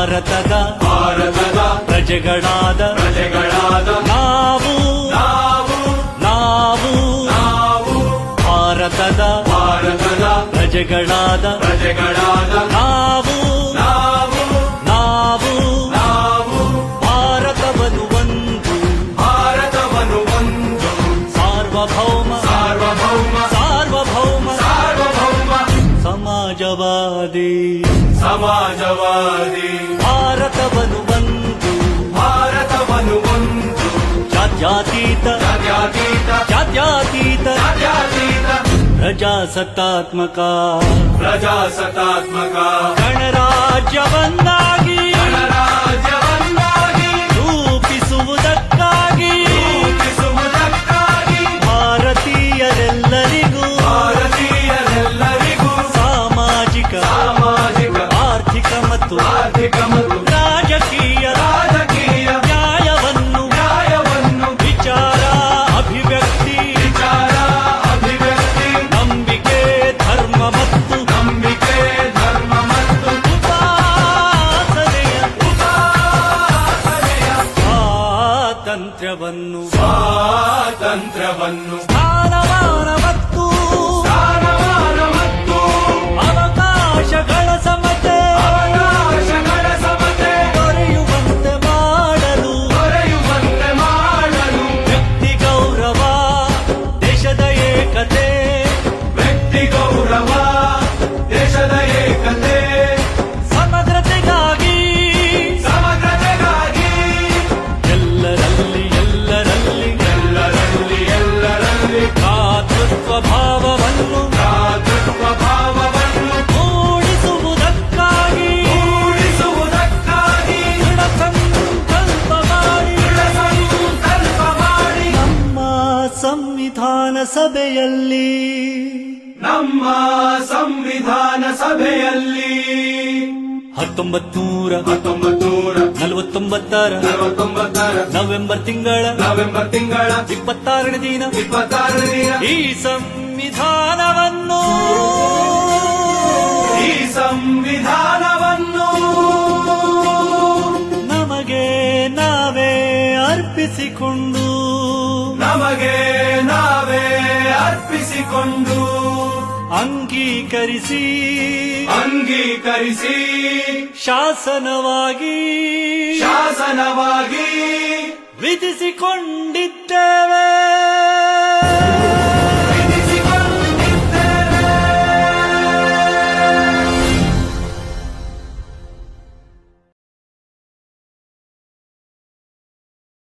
ಭಾರತದ ಪ್ರಜೆಗಳಾದ ನಾವು ಭಾರತದ ಪ್ರಜೆಗಳಾದ ನಾವು ಭಾರತವನ್ನು ಒಂದು ಸಾರ್ವಭೌಮ ಸಮಾಜವಾದಿ ಭಾರತವನ್ನು ಒಂದು ಜಾತ್ಯತೀತ ಪ್ರಜಾಸತ್ತಾತ್ಮಕ ಗಣರಾಜ್ಯವನ್ನಾಗಿ ರೂಪಿಸುವುದಕ್ಕಾಗಿ ಭಾರತೀಯರೆಲ್ಲರಿಗೂ ಸಾಮಾಜಿಕ ಆರ್ಥಿಕ ಮತ್ತು ರಾಜಕೀಯ ನ್ಯಾಯವನ್ನು ವಿಚಾರ ಅಭಿವ್ಯಕ್ತಿ ನಂಬಿಕೆ ಧರ್ಮ ಮತ್ತು ಉಪಾಸನೆಯ ಸ್ವಾತಂತ್ರ್ಯವನ್ನು ಸ್ಥಾನಮಾನ ಮತ್ತು ಅವಕಾಶಗಳ ಸಮತೆ ದೊರೆಯುವಂತೆ ಮಾಡಲು ವ್ಯಕ್ತಿ ಗೌರವ ದೇಶದ ಏಕತೆ ಸಮಗ್ರತೆಗಾಗಿ ಎಲ್ಲರಲ್ಲಿ ಭ್ರಾತೃತ್ವ ಭಾವವನ್ನು ಮೂಡಿಸುವುದಕ್ಕಾಗಿ ದೃಢ ಸಂಕಲ್ಪ ಮಾಡಿ ನಮ್ಮ ಸಂವಿಧಾನ ಸಭೆಯಲ್ಲಿ 1949 ನವೆಂಬರ್ ತಿಂಗಳ 26ನೇ ದಿನ ಈ ಸಂವಿಧಾನವನ್ನು ನಮಗೆ ನಾವೇ ಅರ್ಪಿಸಿಕೊಂಡು ಅಂಗೀಕರಿಸಿ ಶಾಸನವಾಗಿ ವಿಧಿಸಿಕೊಂಡಿದ್ದೇವೆ.